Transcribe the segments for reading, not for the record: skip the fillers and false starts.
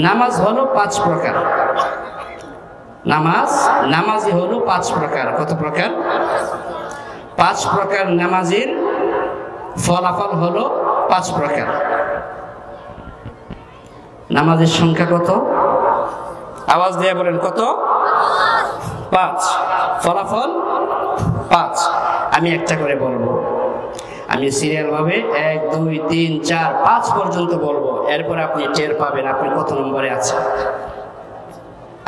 নামাজ হলো 5 প্রকার। নামাজি হলো 5 প্রকার। কত প্রকার? 5 প্রকার নামাজের ফলাফল হলো 5 প্রকার। নামাজের সংখ্যা কত? আওয়াজ দিয়ে বলেন কত? 5। ফলাফল 5। আমি একটা করে বলবো। আমি সিরিয়াল ভাবে 1 2 3 4 5 পর্যন্ত বলবো। এরপর আপনি টের পাবেন আপনি কত নম্বরে আছেন।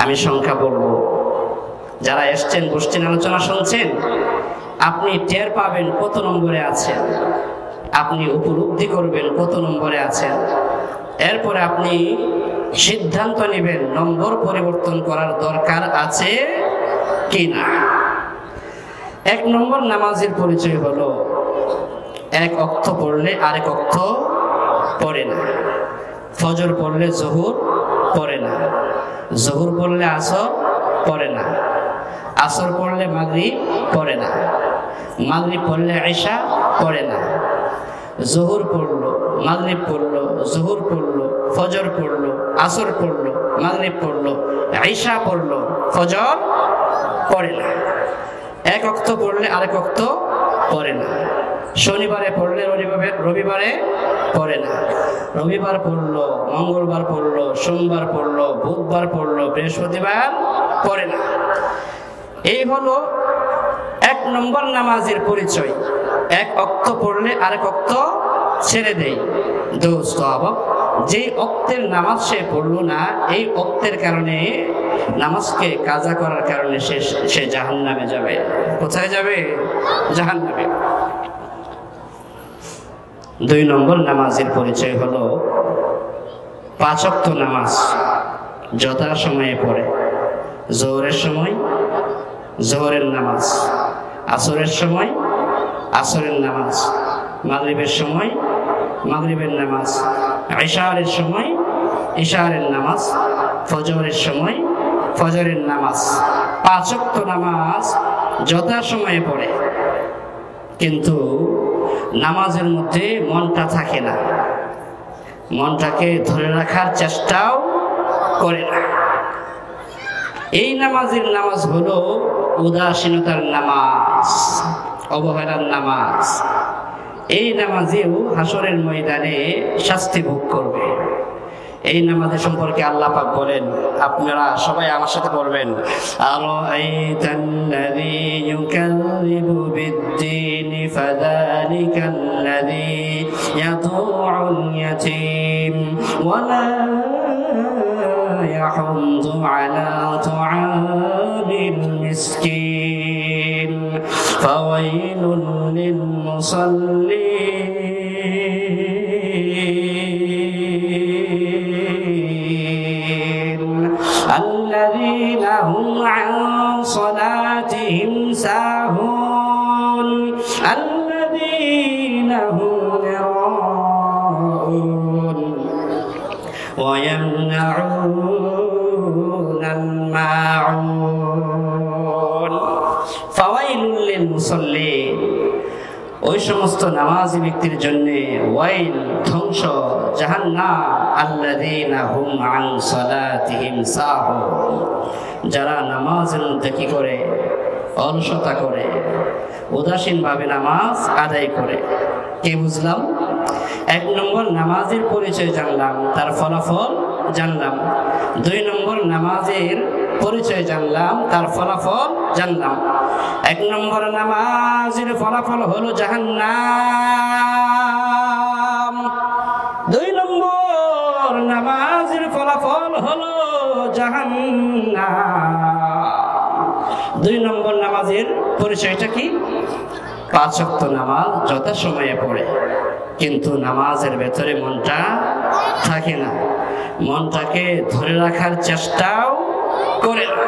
আমি সংখ্যা বলবো, যারা এসছেন বসছেন আলোচনা শুনছেন, আপনি টের পাবেন কত নম্বরে আছেন, আপনি উপলব্ধি করবেন কত নম্বরে আছেন। এরপরে আপনি সিদ্ধান্ত নেবেন নম্বর পরিবর্তন করার দরকার আছে কিনা। 1 নম্বর নামাজের পরিচয় হলো 1 ওয়াক্ত পড়লে আরেক ওয়াক্ত পড়ে না। ফজর পড়লে জোহর পড়ে না, জোহর পড়লে আসর পড়ে না, আসর পড়লে মাগরিব পড়ে না, মাগরিব পড়লে ইশা পড়ে না। জোহর পড়লো, মাগরিব পড়লো, জোহর পড়লো, ফজর পড়লো, আসর পড়লো, মাগরিব পড়লো, ইশা পড়লো, ফজর পড়ে না। 1 ওয়াক্ত পড়লে আরেক ওয়াক্ত পড়ে না। শনিবারে পড়লে রবিবারে পড়ে না, রবিবার পড়লো, মঙ্গলবার পড়লো, সোমবার পড়লো, বুধবার পড়লো, বৃহস্পতিবার পড়ে না। এই হলো 1 নম্বর নামাজের পরিচয়। 1 ওয়াক্ত পড়লে আরেক ওয়াক্ত ছেড়ে দেয়। দোস্ত যে ওয়াক্তের নামাজ সে পড়লো না, এই ওয়াক্তের কারণে নামাজকে কাজা করার কারণে সে জাহান্নামে যাবে। কোথায় যাবে? জাহান্নামে। 2 নম্বর নামাজের পরিচয় হলো 5 ওয়াক্ত নামাজ যথা সময়ে পড়ে। জোহরের সময় জোহরের নামাজ, আসরের সময় আসরের নামাজ, মাগরিবের সময় মাগরিবের নামাজ, ইশারের সময় ইশারের নামাজ, ফজরের সময় ফজরের নামাজ। 5 ওয়াক্ত নামাজ যথা সময়ে পড়ে, কিন্তু নামাজের মধ্যে মনটা থাকে না, মনটাকে ধরে রাখার চেষ্টাও করে না। এই নামাজের নামাজ হলো উদাসীনতার নামাজ, অবহেলার নামাজ। এই নামাজেও হাসরের ময়দানে শাস্তি ভোগ করবে। এই নামাজের সম্পর্কে আল্লাহ পাক বলেন, আপনারা সবাই আমার সাথে পড়বেন, আরাআইতাল্লাযী ইউকাযযিবু বিদ্দীন ফাযালিকাল্লাযী ইয়াদউল ইয়াতীম ওয়া লা ইয়াহুদ্দু আলা তুআমিল মিসকিন ফাওয়াইলুল লিল মুসাল্লিন الذين هم عن صلاتهم ساهون الذين هم يراءون ويمنعون الماعون فويل للمصلين। ওই সমস্ত নামাজি ব্যক্তির জন্য ওয়াইল, ধ্বংস, জাহান্নাম। আল্লাযীনা হুম আন সালাতিহিম সাহুন, যারা নামাজের মধ্যে কি করে? অলসতা করে, উদাসীনভাবে নামাজ আদায় করে। কে বুঝলাম? 1 নম্বর নামাজের পরিচয় জানলাম, তার ফলাফল জানলাম। 2 নম্বর নামাজের পরিচয় জানলাম, তার ফলাফল জানলাম। 1 নম্বর নামাজের ফলাফল হলো জাহান্নাম। 2 নম্বর নামাজের ফলাফল হলো জাহান্নাম। 2 নম্বর নামাজের পরিচয়টা কি? 5 ওয়াক্ত নামাজ যথা সময়ে পড়ে, কিন্তু নামাজের ভেতরে মনটা থাকে না, মনটাকে ধরে রাখার চেষ্টাও করে না।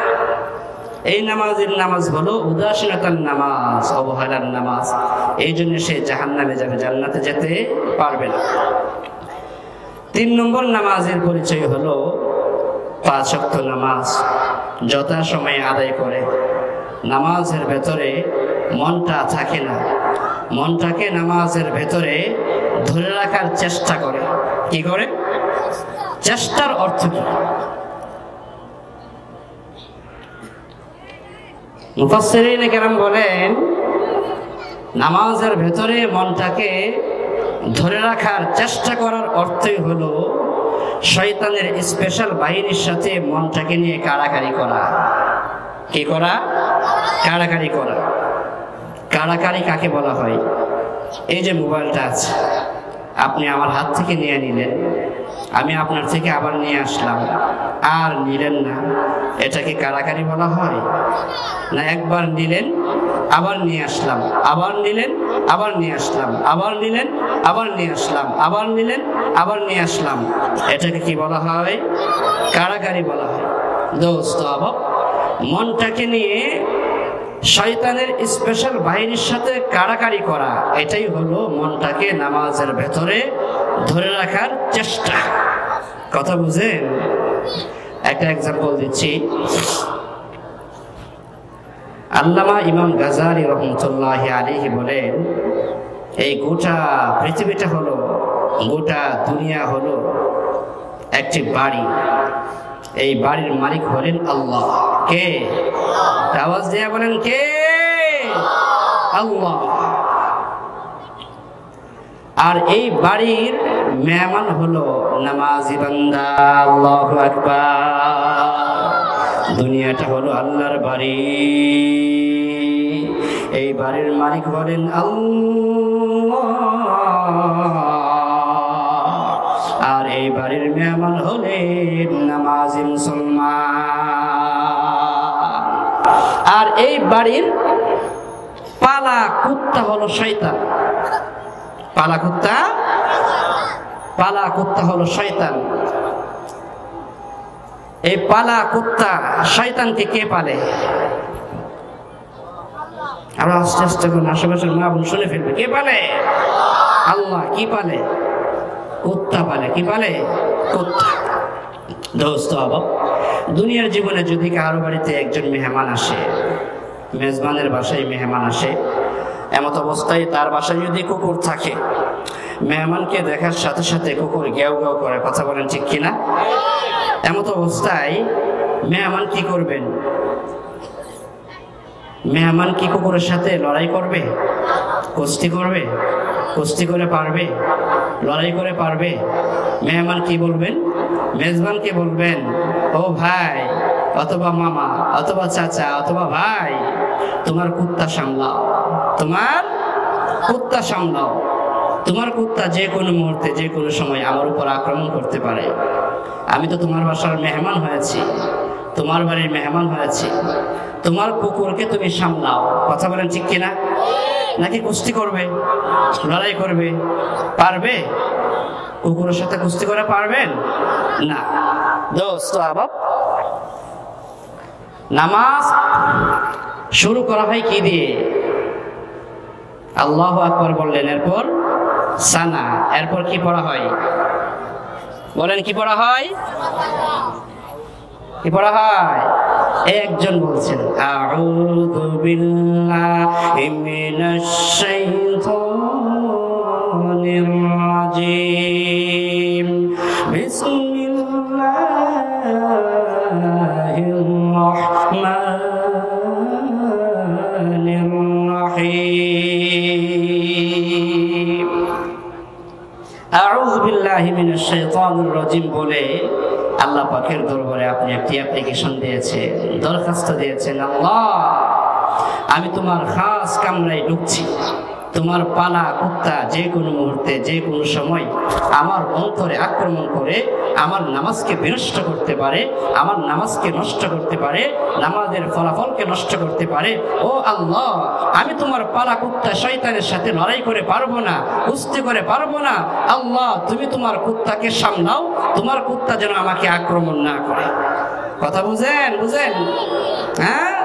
এই নামাজের নামাজ হলো উদাসীনতার নামাজ, অবহেলার নামাজ। এই জন্য সে জাহান্নামে যাবে, জান্নাতে যেতে পারবে না। 3 নম্বর নামাজের পরিচয় হলো 5 ওয়াক্ত নামাজ যথা সময়ে আদায় করে, নামাজের ভেতরে মনটা থাকে না, মনটাকে নামাজের ভেতরে ধরে রাখার চেষ্টা করে। কি করে? চেষ্টার অর্থ কি? মুফাসসিরিন কেরাম বলেন, নামাজের ভেতরে মনটাকে ধরে রাখার চেষ্টা করার অর্থই হলো শয়তানের স্পেশাল বাহিনীর সাথে মনটাকে নিয়ে কাড়াকাড়ি করা। কি করা? কাড়াকাড়ি করা। কাড়াকাড়ি কাকে বলা হয়? এই যে মোবাইলটা আছে, আপনি আমার হাত থেকে নিয়ে নিলেন, আমি আপনার থেকে আবার নিয়ে আসলাম, আর নিলেন না, এটাকে কাড়াকাড়ি বলা হয়? না, একবার নিলেন আবার নিয়ে আসলাম, আবার নিলেন আবার নিয়ে আসলাম, আবার নিলেন আবার নিয়ে আসলাম, আবার নিলেন আবার নিয়ে আসলাম, এটাকে কি বলা হয়? কাড়াকাড়ি বলা হয়। দোস্ত আবাব, মনটাকে নিয়ে শয়তানের স্পেশাল বাহিনীর সাথে কাড়াকাড়ি করা, এটাই হলো মনটাকে নামাজের ভেতরে ধরে রাখার চেষ্টা। কথা বুঝেন? একটা এক্সাম্পল দিচ্ছি। আল্লামা ইমাম গাজালি রহমতুল্লাহি আলাইহি বলেন, এই গোটা পৃথিবীটা হলো, গোটা দুনিয়া হলো একটি বাড়ি। এই বাড়ির মালিক হলেন আল্লাহ। কে? আওয়াজ দিয়ে বলেন, কে? আল্লাহ। আর এই বাড়ির মেহমান হলো নামাজি বান্দা। আল্লাহু আকবার। দুনিয়াটা হলো আল্লাহর বাড়ি, এই বাড়ির মালিক হলেন আল্লাহ, আর এই বাড়ির মেহমান হলেন নামাজি মুসলমান। আর এই বাড়ির পালা কুত্তা হলো শয়তান। পালা কুত্তা হলো শয়তান। এই পালা কুত্তা শয়তানকে কে পালে? আমরা আস্তে আস্তে করুন, আশেপাশের মা বোন শুনে ফেলবে। কে পালে? আল্লাহ। কি পালে? কুত্তা পালে। কি পালে? কুত্তা। দোস্ত আবাব, দুনিয়ার জীবনে যদি কারো বাড়িতে একজন মেহমান আসে, মেজবানের বাসায় মেহমান আসে, এমত অবস্থায় তার বাসায় যদি কুকুর থাকে, মেহমানকে দেখার সাথে সাথে কুকুর গেউ গেউ করে। কথা বলেন ঠিক কিনা? এমত অবস্থায় মেহমান কি করবেন? মেহমান কি কুকুরের সাথে লড়াই করবে? কুস্তি করবে? কুস্তি করে পারবে? লড়াই করে পারবে? মেহমান কি বলবেন? মেজবানকে বলবেন, ও ভাই অথবা মামা অথবা চাচা অথবা ভাই, তোমার কুত্তা সামলাও, তোমার কুত্তা সামলাও। তোমার কুত্তা যে কোনো মুহূর্তে যে কোনো সময় আমার উপর আক্রমণ করতে পারে। আমি তো তোমার বাসার মেহমান হয়েছি, তোমার বাড়ির মেহমান হয়েছি, তোমার কুকুরকে তুমি সামলাও। কথা বলেন ঠিক কিনা? নাকি কুস্তি করবে, লড়াই করবে? পারবে? কুকুরের সাথে কুস্তি করে পারবেন না। দোস্ত আবাব, নামাজ শুরু করা হয় কি দিয়ে? আল্লাহু আকবার বললেন, এরপর সানা, এরপর কি পড়া হয়? বলেন, কি পড়া হয়? কি পড়া হয়? একজন বলছেন, আউযু বিল্লাহি মিনাশ শাইতানির রাজীম, বিসমিল্লাহির রাহমানির রাহিম। আউযু বিল্লাহি মিনাশ শাইতানির রাজীম বলে আল্লাহ পাকের দরবারে আপনি একটি অ্যাপ্লিকেশন দিয়েছেন, দরখাস্ত দিয়েছেন, আল্লাহ আমি তোমার খাস কামরায় ঢুকছি। তোমার পালা কুত্তা যে কোনো মুহূর্তে যে কোনো সময় আমার অন্তরে আক্রমণ করে আমার নামাজকে বিনষ্ট করতে পারে, আমার নামাজকে নষ্ট করতে পারে, নামাজের ফলাফলকে নষ্ট করতে পারে। ও আল্লাহ, আমি তোমার পালা কুত্তা শয়তানের সাথে লড়াই করে পারবো না, কুস্তি করে পারবো না। আল্লাহ তুমি তোমার কুত্তাকে সামলাও, তোমার কুত্তা যেন আমাকে আক্রমণ না করে। কথা বুঝেন? বুঝেন? হ্যাঁ,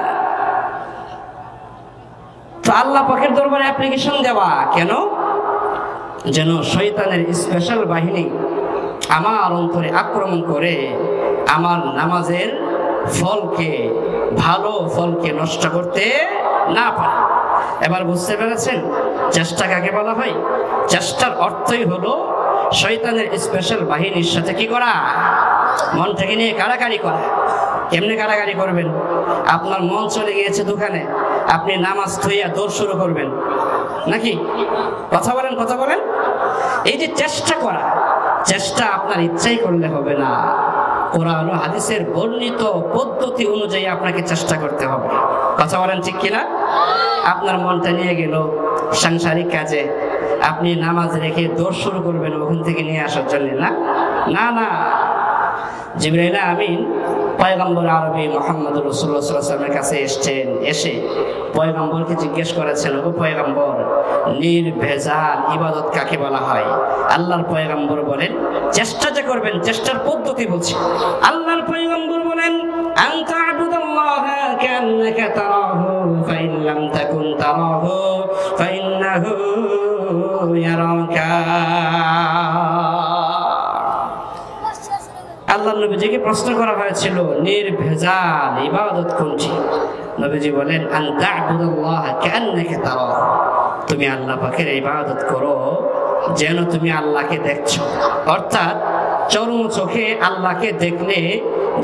তো আল্লাহ পাকের দরবারে অ্যাপ্লিকেশন দেওয়া কেন? যেন শয়তানের স্পেশাল বাহিনী আমার অন্তরে আক্রমণ করে আমার নামাজের ফলকে, ভালো ফলকে নষ্ট করতে না পারে। এবার বুঝতে পেরেছেন চেষ্টা কাকে বলা হয়? চেষ্টার অর্থই হলো শয়তানের স্পেশাল বাহিনীর সাথে কি করা? মনটাকে নিয়ে কাড়াকাড়ি করা। কেমনে কাড়াকাড়ি করবেন? আপনার মন চলে গিয়েছে দোকানে, আপনি নামাজ থইয়া দৌড় শুরু করবেন নাকি? কথা বলেন। এই যে চেষ্টা করা, চেষ্টা আপনার ইচ্ছাই করলে হবে না, কোরআন ও হাদিসের বর্ণিত পদ্ধতি অনুযায়ী আপনাকে চেষ্টা করতে হবে। কথা বলেন ঠিক কিনা? আপনার মনটা নিয়ে গেল সাংসারিক কাজে, আপনি নামাজ রেখে দৌড় শুরু করবেন ওখান থেকে নিয়ে আসার জন্য? না। জিবরাইল আমিন পয়গম্বর আরবি মুহাম্মদ রাসূলুল্লাহ সাল্লাল্লাহু আলাইহি ওয়াসাল্লামের কাছে এসে পয়গম্বরকে জিজ্ঞেস করেছেন, ও পয়গম্বর, নির্ভেজাল ইবাদত কাকে বলা হয়? আল্লাহর পয়গম্বর বলেন, চেষ্টা যে করবেন, চেষ্টার পদ্ধতি বলছি। আল্লাহর পয়গম্বর বলেন, আনতা আবুদাল্লাহা কান্নাকা তারাহু ফাইন লাম তাকুন তারাহু ফাইন্নাহু ইয়ারাকা। আল্লাহ নবীজিকে প্রশ্ন করা হয়েছিল নির্ভেজাল ইবাদত কোনটি? নবীজি বলেন, আন তা'বুদাল্লাহা কান্নাকা তারাহু, তুমি আল্লাহ পাকের ইবাদত করো যেন তুমি আল্লাহকে দেখছো। অর্থাৎ চরম চোখে আল্লাহকে দেখলে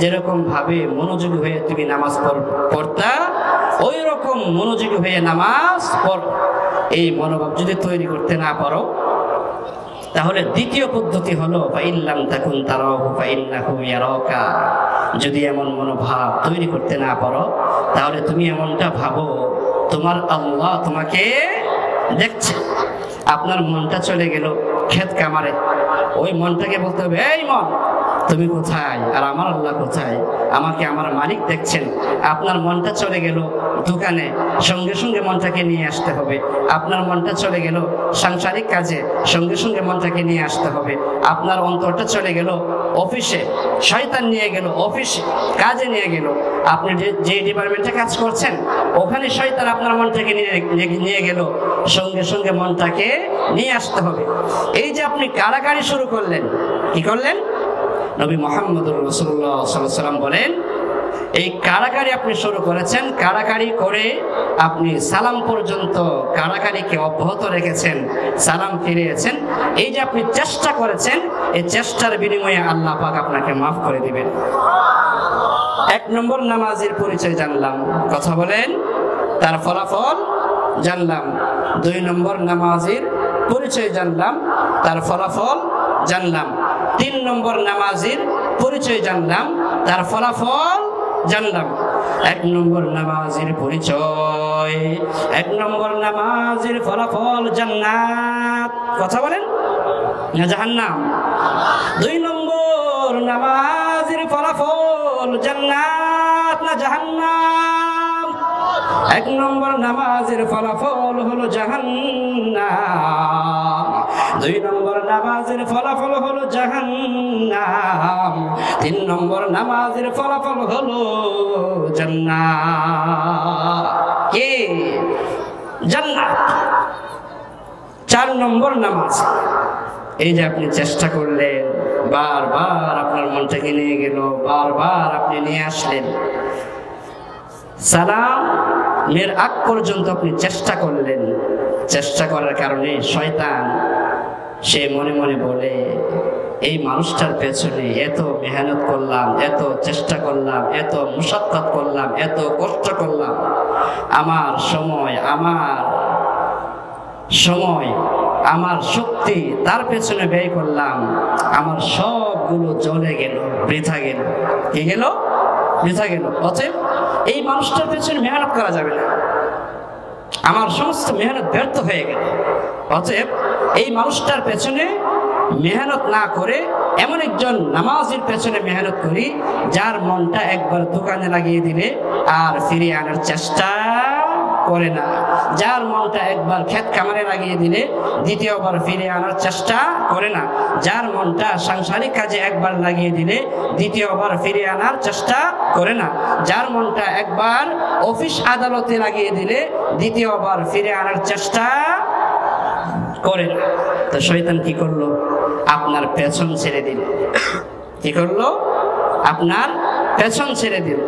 যেরকম ভাবে মনোযোগী হয়ে তুমি নামাজ পড়তা, ওই রকম মনোযোগী হয়ে নামাজ পড়ো। এই মনোভাব যদি তৈরি করতে না পারো, তাহলে দ্বিতীয় পদ্ধতি হলো ফাইল্লাম তাকুন তারাহু ফাইন্নাহু ইয়ারাকা। যদি এমন মনোভাব তৈরি করতে না পারো, তাহলে তুমি এমনটা ভাবো তোমার আল্লাহ তোমাকে দেখছে। আপনার মনটা চলে গেল ক্ষেত কামারে, ওই মনটাকে বলতে হবে, এই মন তুমি কোথায় আর আমার আল্লাহ কোথায়? আমাকে আমার মালিক দেখছেন। আপনার মনটা চলে গেল দোকানে, সঙ্গে সঙ্গে মনটাকে নিয়ে আসতে হবে। আপনার মনটা চলে গেল সাংসারিক কাজে, সঙ্গে সঙ্গে মনটাকে নিয়ে আসতে হবে। আপনার অন্তরটা চলে গেল অফিসে, শয়তান নিয়ে গেল অফিসে, কাজে নিয়ে গেল। আপনি যে ডিপার্টমেন্টে কাজ করছেন ওখানে শয়তান আপনার মনটাকে নিয়ে গেল, সঙ্গে সঙ্গে মনটাকে নিয়ে আসতে হবে। এই যে আপনি কাড়াকাড়ি শুরু করলেন, কি করলেন? নবী মুহাম্মদ রাসূলুল্লাহ সাল্লাল্লাহু আলাইহি ওয়াসাল্লাম বলেন, এই কাড়াকাড়ি আপনি শুরু করেছেন, কাড়াকাড়ি করে আপনি সালাম পর্যন্ত কাড়াকাড়িকে অব্যাহত রেখেছেন, সালাম ফিরিয়েছেন। এই যে আপনি চেষ্টা করেছেন, এই চেষ্টার বিনিময়ে আল্লাহ পাক আপনাকে মাফ করে দিবেন। এক নম্বর নামাজের পরিচয় জানলাম, কথা বলেন, তার ফলাফল জানলাম। দুই নম্বর নামাজের পরিচয় জানলাম, তার ফলাফল জানলাম। তিন নম্বর নামাজের পরিচয় জানলাম, তার ফলাফল জানলাম। এক নম্বর নামাজের পরিচয়, এক নম্বর নামাজের ফলাফল জান্নাত। কথা বলেন না জাহান্নাম? দুই নম্বর নামাজের ফলাফল জান্নাত না জাহান্নাম? এক নম্বর নামাজের ফলাফল হলো জাহান্নাম, দুই নম্বর নামাজের ফলাফল হলো জাহান্নাম, তিন নম্বর নামাজের ফলাফল হলো জান্নাত। কে? জান্নাত। চার নম্বর নামাজ, এই যে আপনি চেষ্টা করলেন, বারবার আপনার মনটাকে নিয়ে গেল, বারবার আপনি নিয়ে আসলেন, সালামের আগ পর্যন্ত আপনি চেষ্টা করলেন। চেষ্টা করার কারণে শয়তান সে মনে মনে বলে, এই মানুষটার পেছনে এত মেহনত করলাম, এত চেষ্টা করলাম, এত মুশাক্কাত করলাম, এত কষ্ট করলাম, আমার সময়, আমার শক্তি তার পেছনে ব্যয় করলাম, আমার সবগুলো জ্বলে গেল, বৃথা গেল। কি গেল? বৃথা গেল। অতএব এই মানুষটার পেছনে মেহনত করা যাবে না, আমার সমস্ত মেহনত ব্যর্থ হয়ে গেল। অতএব এই মানুষটার পেছনে মেহনত না করে এমন একজন নামাজের পেছনে মেহনত করি, যার মনটা একবার দোকানে লাগিয়ে দিলে আর ফিরিয়ে আনার চেষ্টা করে না, যার মনটা একবার ক্ষেত খামারে লাগিয়ে দিলে দ্বিতীয়বার ফিরে আনার চেষ্টা করে না, যার মনটা সাংসারিক কাজে একবার লাগিয়ে দিলে দ্বিতীয়বার ফিরে আনার চেষ্টা করে না, যার মনটা একবার অফিস আদালতে লাগিয়ে দিলে দ্বিতীয়বার ফিরে আনার চেষ্টা করে না। তো শয়তান কি করলো? আপনার পেছন ছেড়ে দিল। কি করলো? আপনার পেছন ছেড়ে দিল।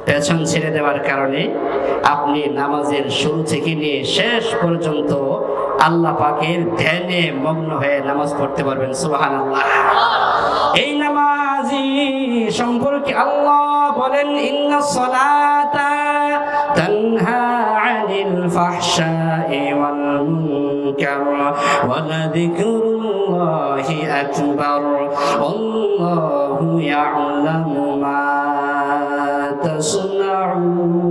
পেছন ছেড়ে দেওয়ার কারণে আপনি নামাজের শুরু থেকে নিয়ে শেষ পর্যন্ত আল্লাহ পাকের ধ্যানে মগ্ন হয়ে নামাজ পড়তে পারবেন। সুবহানাল্লাহ। এই নামাজি সম্পর্কে আল্লাহ বলেন, ইন্নাস সালাতা তানহা আনিল ফাহশাই ওয়াল মুনকার ওয়া লাযিকরুল্লাহি আকবার আল্লাহু ইয়ালামু মা তাসনাউন।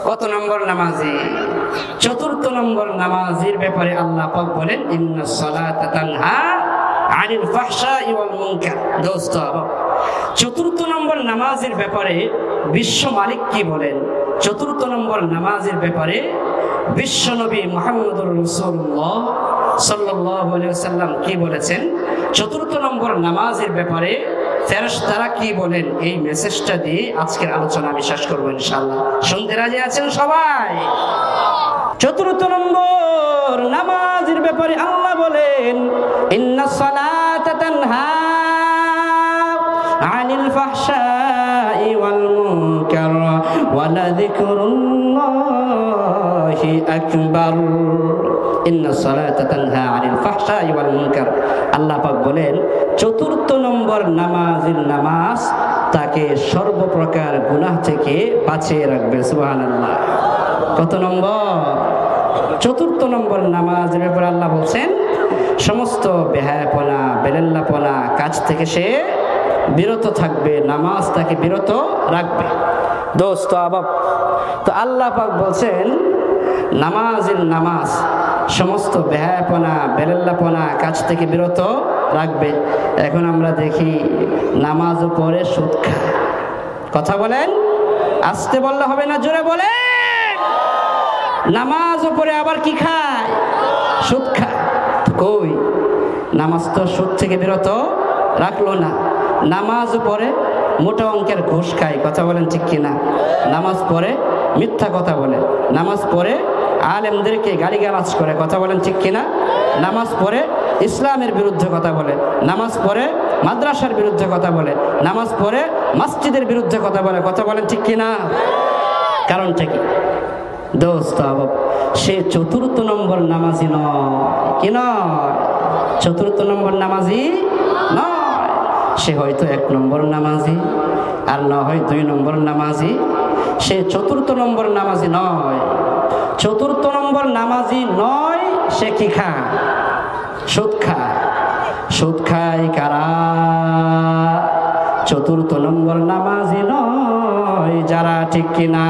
কত নম্বর নামাজি? চতুর্থ নম্বর নামাজের ব্যাপারে আল্লাহ পাক বলেন, ইন্নাস সালাতা তানহা আনিল ফাহশাই ওয়াল মুনকার। দোস্ত, চতুর্থ নম্বর নামাজের ব্যাপারে বিশ্ব মালিক কি বলেন? চতুর্থ নম্বর নামাজের ব্যাপারে বিশ্ব নবী মুহাম্মদুর রাসূলুল্লাহ সাল্লাল্লাহু আলাইহি ওয়াসাল্লাম কি বলেছেন? চতুর্থ নম্বর নামাজের ব্যাপারে ফেরেশতারা কি বলেন? এই মেসেজটা দিয়ে আজকের আলোচনা আমি শেষ করব ইনশাআল্লাহ। শুনতে রাজি আছেন সবাই? চতুর্থ নম্বর নামাজের ব্যাপারে আল্লাহ বলেন, ইন্নাস সালাতা তানহা আনিল ফাহশাই ওয়াল মুনকার ওয়া লাযিকরুল্লাহি আকবার। ইন্নাস সালাতা তানহা আনিল ফাহশাই ওয়াল মুনকার। আল্লাহ পাক বলেন, চতুর্থ নম্বর নামাজ তাকে সর্বপ্রকার গুনাহ থেকে বাঁচিয়ে রাখবে। সুবহানাল্লাহ। কত নম্বর? চতুর্থ নম্বর নামাজের ব্যাপারে আল্লাহ বলছেন, সমস্ত বেহায়াপনা বেলেল্লাপনা কাজ থেকে সে বিরত থাকবে, নামাজ তাকে বিরত রাখবে। দোস্ত আবাব, তো আল্লাহ পাক বলছেন নামাজ সমস্ত বেহায়াপনা বেলেল্লাপনা কাজ থেকে বিরত রাখবে। এখন আমরা দেখি নামাজও পড়ে সুদ খায়। কথা বলেন, আস্তে বললে হবে না, জোরে বলেন। নামাজও পড়ে আবার কি খায়? সুদ খায়। কই, নামাজ তো সুদ থেকে বিরত রাখলো না। নামাজও পড়ে মোটা অঙ্কের ঘুষ খায়। কথা বলেন ঠিক কিনা? নামাজ পড়ে মিথ্যা কথা বলে, নামাজ পড়ে আলেমদেরকে গালিগালাজ করে। কথা বলেন ঠিক কিনা? নামাজ পড়ে ইসলামের বিরুদ্ধে কথা বলে, নামাজ পড়ে মাদ্রাসার বিরুদ্ধে কথা বলে, নামাজ পড়ে মসজিদের বিরুদ্ধে কথা বলে। কথা বলেন ঠিক কিনা? কারণটা কি? দোস্ত, সে চতুর্থ নম্বর নামাজি নয়। কি নয়? চতুর্থ নম্বর নামাজি নয়। সে হয়তো 1 নম্বর নামাজি, আর না হয় 2 নম্বর নামাজি। সে চতুর্থ নম্বর নামাজি নয়। চতুর্থ নম্বর নামাজি নয়, সে কি খায়? সুদ খায়। সুদ খায় কারা? চতুর্থ নম্বর নামাজি নয় যারা। ঠিক কিনা?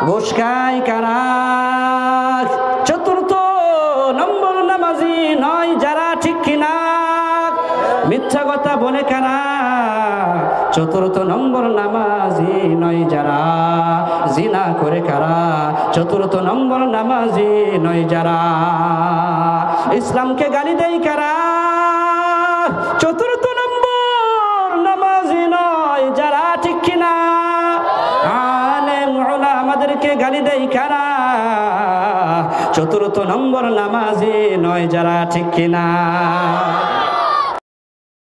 ঘুষ খায় কারা? চতুর্থ নম্বর নামাজি নয় যারা। ঠিক কিনা? মিথ্যা কথা বলে কারা? চতুর্থ নম্বর নামাজি নয় যারা। জিনা করে কারা? চতুর্থ নম্বর নামাজি নয় যারা। ইসলামকে গালি দেয় কারা? চতুর্থ নম্বর নামাজি নয় যারা। ঠিক কিনা? আলেম ওলামা আমাদেরকে গালি দেয় কারা? চতুর্থ নম্বর নামাজি নয় যারা। ঠিক কিনা?